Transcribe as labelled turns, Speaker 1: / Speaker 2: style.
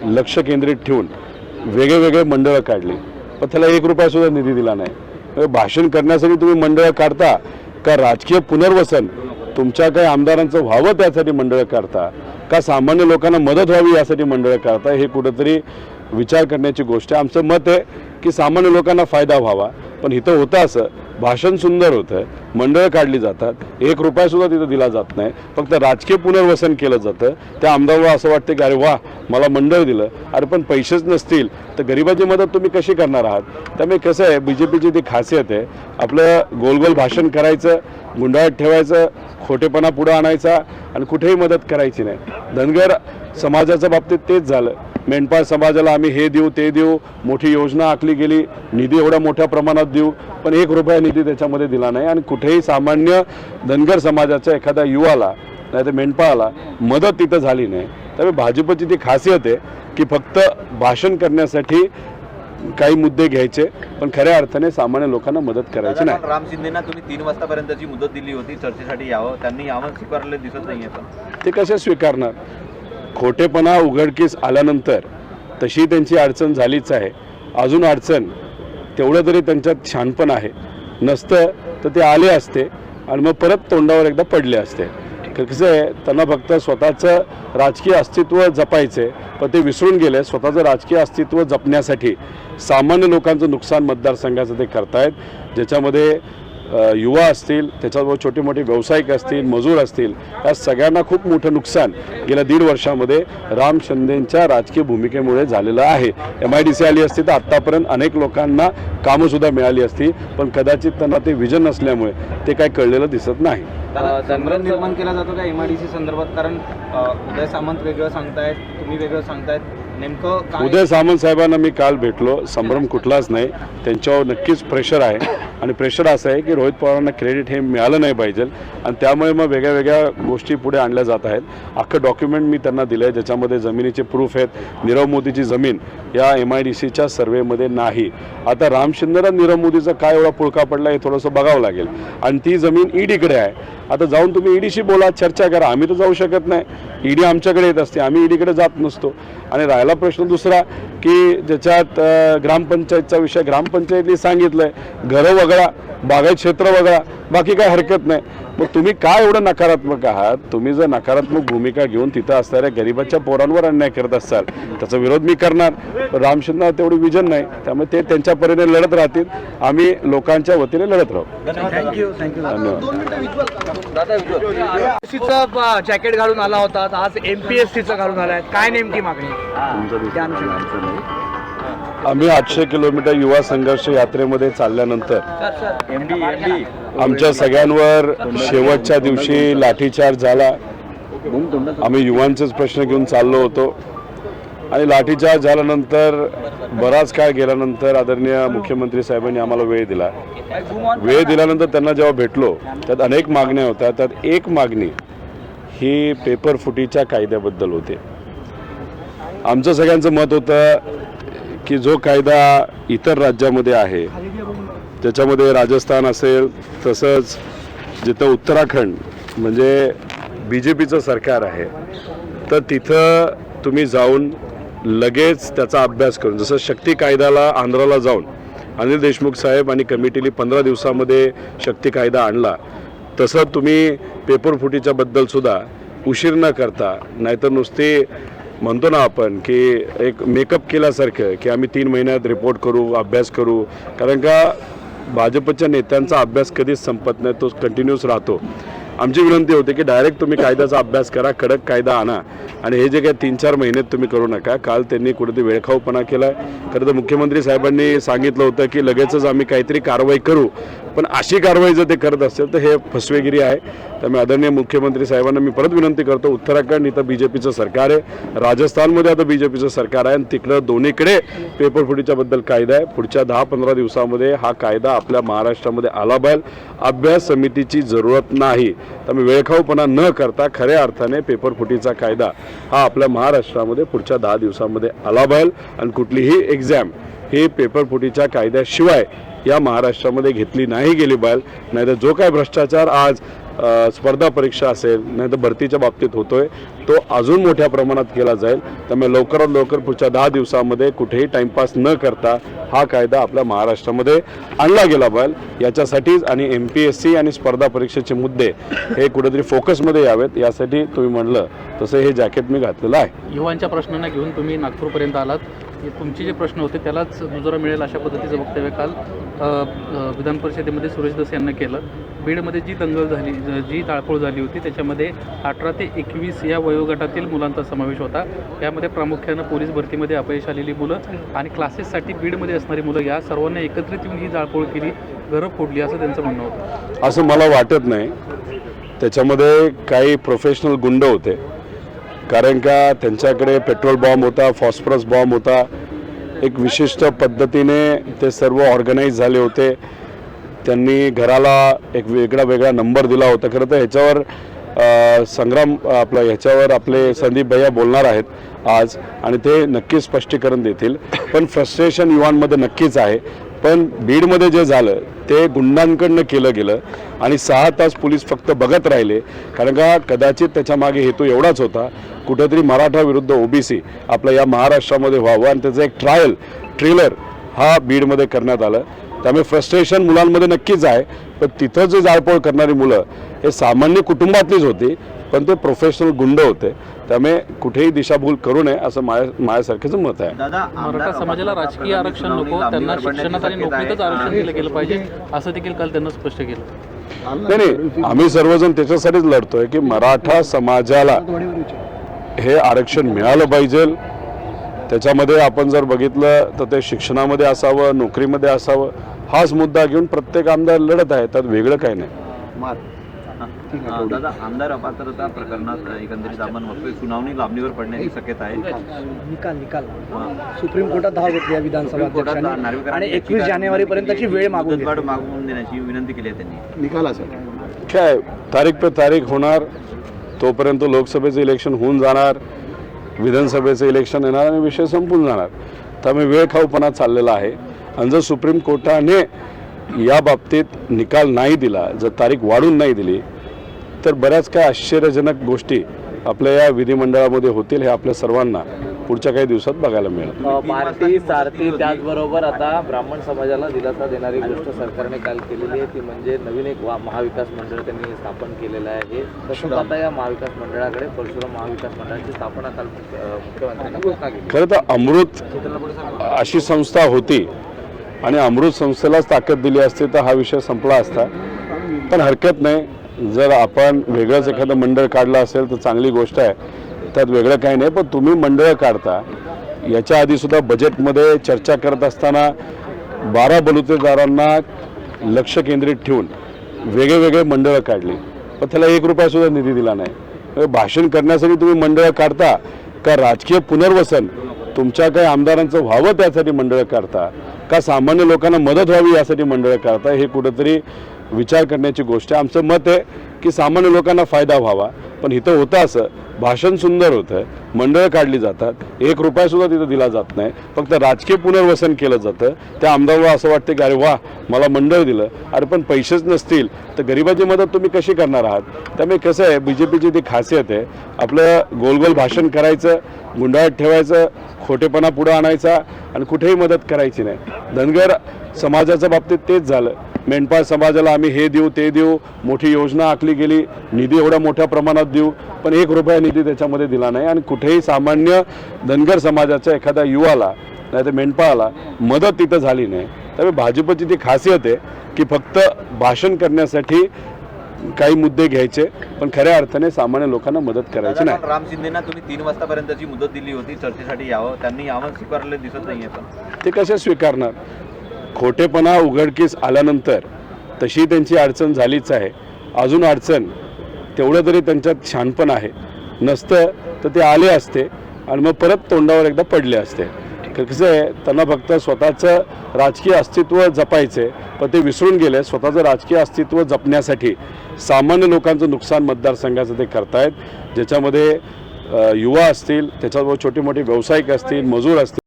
Speaker 1: लक्ष केंद्रित ठेवून वेगवेगळे मंडळं काढली, पण त्याला 1 रुपयासुद्धा निधी दिला नाही। भाषण करण्यासाठी तुम्ही मंडळं काढता का राजकीय पुनर्वसन तुमच्या काही आमदारांचं व्हावं त्यासाठी मंडळं काढता का सामान्य लोकांना मदत व्हावी यासाठी मंडळं काढता? हे कुठंतरी विचार करण्याची गोष्ट आहे। आमचं मत आहे की सामान्य लोकांना फायदा व्हावा, पण इथं होतं असं भाषण सुंदर होतं, मंडळं काढली जातात, 1 रुपयासुद्धा तिथं दिला जात नाही, फक्त राजकीय पुनर्वसन केलं जातं। त्या आमदाराला असं वाटतं की अरे वा मला मंडळ दिलं, अरे पण पैसेच नसतील तर गरिबाची मदत तुम्ही कशी करणार आहात? त्यामुळे कसं आहे BJPची ती खासियत आहे, आपलं गोल भाषण करायचं, गुंडाळत ठेवायचं, खोटेपणा पुढं आणायचा आणि कुठेही मदत करायची नाही। धनगर समाजाच्या बाबतीत तेच झालं। मेंढपाळ समाजाला आम्ही हे देऊ ते देऊ, मोठी योजना आखली गेली, निधी एवढ्या मोठ्या प्रमाणात देऊ, पण 1 रुपया निधी त्याच्यामध्ये दिला नाही आणि कुठेही सामान्य धनगर समाजाच्या एखाद्या युवाला नाही तर मेंढपाळाला मदत तिथं झाली नाही। त्यामुळे भाजपची ती खासियत आहे की फक्त भाषण करण्यासाठी काही मुद्दे घ्यायचे, पण खऱ्या अर्थाने सामान्य लोकांना मदत करायची नाही।
Speaker 2: राम शिंदेना तुम्ही 3 वाजतापर्यंतची मुदत दिली होती चर्चेसाठी यावं, त्यांनी यावं स्वीकारले दिसत नाहीये।
Speaker 1: ते कसे स्वीकारणार? खोटेपणा उघडकीस आल्यानंतर तशी त्यांची अडचण झालीच आहे, अजून अडचण तेवढं तरी त्यांच्यात शहाणपण आहे, नसतं तर ते आले असते आणि मग परत तोंडावर एकदा पडले असते। कसं आहे, त्यांना फक्त स्वतःचं राजकीय अस्तित्व जपायचे, पण ते विसरून गेले स्वतःचं राजकीय अस्तित्व जपण्यासाठी सामान्य लोकांचं नुकसान मतदारसंघाचं ते करतायत, ज्याच्यामध्ये युवा असतील, त्याच्याबरोबर छोटे मोठे व्यावसायिक असतील, मजूर असतील, या सगळ्यांना खूप मोठं नुकसान गेल्या 1.5 वर्षामध्ये राम शिंदेंच्या राजकीय भूमिकेमुळे झालेलं आहे। MIDC आली असती तर आत्तापर्यंत अनेक लोकांना कामंसुद्धा मिळाली असती, पण कदाचित त्यांना ते विजन नसल्यामुळे ते काय कळलेलं दिसत नाही।
Speaker 3: संभ्रम निर्माण केला जातो का MIDC संदर्भात? कारण उदय सामंत वेगळं सांगतायत, तुम्ही वेगळं सांगतायत, नेमकं काय?
Speaker 1: उदय सामंत साहेबांना मी काल भेटलो, संभ्रम कुठलाच नाही, त्यांच्यावर नक्कीच प्रेशर आहे आणि प्रेशर असं आहे की रोहित पवारांना क्रेडिट हे मिळालं नाही पाहिजे आणि त्यामुळे मग वेगळ्या गोष्टी पुढे आणल्या जात आहेत। अख्खं डॉक्युमेंट मी त्यांना दिलं आहे, ज्याच्यामध्ये जमिनीचे प्रूफ आहेत। नीरव मोदीची जमीन या MIDCच्या सर्वेमध्ये नाही। आता राम शिंदेला नीरव मोदीचा काय एवढा पुळका पडला हे थोडंसं बघावं लागेल आणि ती जमीन ईडीकडे आहे। आता जाऊन तुम्ही ईडीशी बोला, चर्चा करा, आम्ही तर जाऊ शकत नाही, ईडी आमच्याकडे येत असते, आम्ही ईडीकडे जात नसतो। आणि राहिला प्रश्न दुसरा की ज्याच्यात ग्रामपंचायतचा विषय, ग्रामपंचायतनी सांगितलंय घरं वगळा, बागायत क्षेत्र वगळा, बाकी काय हरकत नाही। मग तुम्ही काय एवढं नकारात्मक आहात? तुम्ही जर नकारात्मक भूमिका घेऊन तिथं असणाऱ्या गरिबाच्या पोरांवर अन्याय करत असाल त्याचा विरोध मी करणार, पण राम शिंदे तेवढी विजन नाही, त्यामुळे ते त्यांच्या परीने लढत राहतील, आम्ही लोकांच्या वतीने लढत राहू।
Speaker 3: थँक्यू
Speaker 1: धन्यवाद।
Speaker 3: जॅकेट घालून आला होता, आज MPSCचं घालून आलाय, काय नेमकी मागणी?
Speaker 1: आम्ही 800 किलोमीटर युवा संघर्ष यात्रेमध्ये चालल्यानंतर आमच्या सगळ्यांवर शेवटच्या दिवशी लाठीचार्ज झाला। आम्ही युवांचेच प्रश्न घेऊन चाललो होतो आणि लाठीचार्ज झाल्यानंतर बराच काळ गेल्यानंतर आदरणीय मुख्यमंत्री साहेबांनी आम्हाला वेळ दिला। वेळ दिल्यानंतर त्यांना जेव्हा भेटलो त्यात अनेक मागण्या होत्या, त्यात एक मागणी ही पेपर फुटीच्या कायद्याबद्दल होते। आमचं सगळ्यांचं मत होतं की जो कायदा इतर राज्यामध्ये आहे, त्याच्यामध्ये राजस्थान असेल, तसंच जिथं उत्तराखंड म्हणजे BJPचं सरकार आहे, तर तिथं तुम्ही जाऊन लगेच त्याचा अभ्यास करून, जसं शक्ती कायद्याला आंध्राला जाऊन अनिल देशमुख साहेब आणि कमिटीने 15 दिवसामध्ये शक्ती कायदा आणला, तसं तुम्ही पेपर फुटीच्या बद्दलसुद्धा उशीर न करता, नाहीतर नुसते म्हणतो ना आपण की एक मेकअप केल्यासारखं की आम्ही 3 महिन्यात रिपोर्ट करू, अभ्यास करू, कारण का भाजपच्या नेत्यांचा अभ्यास कधीच संपत नाही, तो कंटिन्यूस राहतो। आमची विनंती होती की डायरेक्ट तुम्ही कायद्याचा अभ्यास करा, कडक कायदा आणा आणि हे जे काही 3-4 महिन्यात तुम्ही करू नका। काल त्यांनी कुठेतरी वेळखाऊपणा केला आहे। खरं तर मुख्यमंत्री साहेबांनी सांगितलं होतं की लगेचच आम्ही काहीतरी कारवाई करू, पण अशी कारवाई जर ते करत असेल तर हे फसवेगिरी आहे। त्यामुळे आदरणीय मुख्यमंत्री साहेबांना मी परत विनंती करतो, उत्तराखंड इथं BJPचं सरकार आहे, राजस्थानमध्ये आता BJPचं सरकार आहे आणि तिकडं दोन्हीकडे पेपर फुटीच्याबद्दल कायदा आहे। पुढच्या 10-15 दिवसामध्ये हा कायदा आपल्या महाराष्ट्रामध्ये आला पाहिजे। अभ्यास समितीची जरूरत नाही, त्यामुळे वेळखाऊपणा न करता खऱ्या अर्थाने पेपर फुटीचा कायदा हा आपल्या महाराष्ट्रामध्ये पुढच्या 10 दिवसामध्ये आला पाहिजे आणि कुठलीही एक्झाम ही पेपर फुटीच्या कायद्याशिवाय या महाराष्ट्रामध्ये घेतली नाही गेली पाहिजे। नाहीतर जो काय भ्रष्टाचार आज स्पर्धा परीक्षा असेल नाही तर भरतीच्या बाबतीत होतोय तो अजून मोठ्या प्रमाणात केला जाईल. त्यामुळे लवकरात लवकर पुढच्या 10 दिवसामध्ये कुठेही टाईमपास न करता हा कायदा आपल्या महाराष्ट्रामध्ये आणला गेला पाहिजे. याच्यासाठीच आणि MPSC आणि स्पर्धा परीक्षेचे मुद्दे हे कुठेतरी फोकसमध्ये यावेत यासाठी तुम्ही म्हणलं तसं हे जॅकेट मी घातलेलं आहे.
Speaker 4: युवांच्या प्रश्नांना घेऊन तुम्ही नागपूरपर्यंत आलात. तुमचे जे प्रश्न होते त्यालाच दुजोरा मिळेल अशा पद्धतीचं वक्तव्य काल विधान परिषदेमध्ये सुरेश दस यांना केलं. बीडमध्ये जी दंगल झाली, जी जाळपोळ झाली होती त्याच्यामध्ये 18 ते 21 या वयोगटातील मुलांचा समावेश होता. यामध्ये प्रामुख्यानं पोलीस भरतीमध्ये अपयश आलेली मुलं आणि क्लासेससाठी बीडमध्ये असणारी मुलं या सर्वांना एकत्रित येऊन ही जाळपोळ केली, घरं फोडली असं त्यांचं म्हणणं होतं.
Speaker 1: असं मला वाटत नाही. त्याच्यामध्ये काही प्रोफेशनल गुंड होते, कारण का त्यांच्याकडे पेट्रोल बॉम्ब होता, फॉस्फरस बॉम्ब होता. एक विशिष्ट पद्धतीने ते सर्व ऑर्गनाईज झाले होते. त्यांनी घराला एक वेगळा नंबर दिला होता. खरं तर ह्याच्यावर संग्राम ह्याच्यावर आपले संदीप भैया बोलणार आहेत आज आणि ते नक्कीच स्पष्टीकरण देतील. पण फ्रस्ट्रेशन युवांमध्ये नक्कीच आहे. पण बीडमध्ये जे झालं ते गुंडांकडनं केलं गेलं आणि 6 तास पोलीस फक्त बघत राहिले, कारण का कदाचित त्याच्या मागे हेतू एवढाच होता कुठंतरी मराठा विरुद्ध OBC आपल्या या महाराष्ट्रामध्ये व्हावं आणि त्याचं एक ट्रेलर हा बीडमध्ये करण्यात आलं. त्यामुळे फ्रस्ट्रेशन मुलांमध्ये नक्कीच आहे. पण तिथं जे जाळपोळ करणारी मुलं हे सामान्य कुटुंबातलीच होती, पण ते प्रोफेशनल गुंड होते. त्यामुळे कुठेही दिशाभूल करू नये असं माझ्यासारखेचं मत आहे.
Speaker 4: मराठा समाजाला राजकीय आरक्षण नको, त्यांना शिक्षणात आणि नोकरीतच आरक्षण दिलं गेलं पाहिजे असं देखील काल त्यांना स्पष्ट केलं.
Speaker 1: नाही, आम्ही सर्वजण त्याच्यासाठीच लढतोय की मराठा समाजाला हे आरक्षण मिळालं पाहिजे. त्याच्यामध्ये आपण जर बघितलं तर ते शिक्षणामध्ये असावं, नोकरीमध्ये असावं. हाच मुद्दा घेऊन प्रत्येक आमदार लढत आहे, त्यात वेगळं काही नाही.
Speaker 2: दादा, आमदार अपात्रता प्रकरणात एकंदरीत आपण बघतोय सुनावणी लांबणीवर पडण्याची शक्यता आहे.
Speaker 5: निकाल सुप्रीम कोर्टात धाव घेतली आहे विधानसभा अध्यक्षांनी आणि 21 जानेवारीपर्यंतची वेळ मागून
Speaker 2: देण्याची विनंती केली आहे त्यांनी.
Speaker 5: निकालासाठी
Speaker 1: काय तारीख पे तारीख होणार, तोपर्यंत लोकसभेचं इलेक्शन होऊन जाणार, विधानसभेचं इलेक्शन येणार आणि विषय संपून जाणार. त्यामुळे वेळ खाऊपणा चाललेला आहे. आणि जर सुप्रीम कोर्टाने या बाबतीत निकाल नाही दिला, जर तारीख वाढून नाही दिली तर बऱ्याच काही आश्चर्यजनक गोष्टी आपल्या या विधिमंडळामध्ये होतील. हे आपल्या सर्वांना पुढच्या काही दिवसात बघायला मिळेल.
Speaker 6: पार्टी सारथी त्याचबरोबर आता ब्राह्मण समाजाला दिलासा देणारी गोष्ट सरकारने काल केलेली आहे ती म्हणजे नवीन एक महाविकास मंडळ त्यांनी स्थापन केलेलं आहे. तसंच आता या महाविकास मंडळाकडे परशुराम महाविकास मंडळाची स्थापना काल मुख्यमंत्र्यांनी घोषणा केली.
Speaker 1: खरं तर अमृत अशी संस्था होती आणि अमृत संस्थेलाच ताकद दिली असती तर हा विषय संपला असता. पण हरकत नाही, जर आपण वेगळंच एखादं मंडळ काढलं असेल तर चांगली गोष्ट आहे, त्यात वेगळं काही नाही. पण तुम्ही मंडळ काढता, याच्या आधीसुद्धा बजेटमध्ये चर्चा करत असताना 12 बलुतेदारांना लक्ष केंद्रित ठेवून वेगळे मंडळं काढली, पण त्याला 1 रुपयासुद्धा निधी दिला नाही. भाषण करण्यासाठी तुम्ही मंडळं काढता का राजकीय पुनर्वसन तुमच्या काही आमदारांचं व्हावं त्यासाठी मंडळं काढता का सामान्य लोकांना मदत व्हावी यासाठी मंडळं काढता, हे कुठंतरी विचार करण्याची गोष्ट आहे. आमचं मत आहे की सामान्य लोकांना फायदा व्हावा. पण इथं होतं असं, भाषण सुंदर होतं, मंडळं काढली जातात, 1 रुपयासुद्धा तिथं दिला जात नाही, फक्त राजकीय पुनर्वसन केलं जातं. त्या आमदाराला असं वाटतं की अरे वा मला मंडळ दिलं, अरे पण पैसेच नसतील तर गरिबाची मदत तुम्ही कशी करणार आहात. त्यामुळे कसं आहे, BJPची ती खासियत आहे, आपलं गोल भाषण करायचं, गुंडाळत ठेवायचं, खोटेपणा पुढं आणायचा आणि कुठेही मदत करायची नाही. धनगर समाजाच्या बाबतीत तेच झालं. मेंढपाळ समाजाला आम्ही हे देऊ ते देऊ, मोठी योजना आखली गेली, निधी एवढ्या मोठ्या प्रमाणात देऊ, पण 1 रुपया निधी त्याच्यामध्ये दिला नाही आणि कुठेही सामान्य धनगर समाजाच्या एखाद्या युवाला नाही तर मेंढपाळाला मदत तिथं झाली नाही. त्यामुळे भाजपची ती खासियत आहे की फक्त भाषण करण्यासाठी काही मुद्दे घ्यायचे, पण खऱ्या अर्थाने सामान्य लोकांना मदत करायची नाही.
Speaker 2: राम शिंदेना तुम्ही 3 वाजतापर्यंतची मुदत दिली होती चर्चेसाठी यावं, त्यांनी यावं स्वीकारलेलं दिसत नाहीये. पण
Speaker 1: ते कसे स्वीकारणार. खोटेपणा उघडकीस आल्यानंतर तशी त्यांची अडचण झालीच आहे. अजून अडचण तेवढं तरी त्यांच्यात शहाणपण आहे, नसतं तर ते आले असते आणि मग परत तोंडावर एकदा पडले असते. कसं आहे, त्यांना फक्त स्वतःचं राजकीय अस्तित्व जपायचे, पण ते विसरून गेले. स्वतःचं राजकीय अस्तित्व जपण्यासाठी सामान्य लोकांचं नुकसान मतदारसंघाचं ते करतायत, ज्याच्यामध्ये युवा असतील, त्याच्याबरोबर छोटे मोठे व्यावसायिक असतील, मजूर असतील.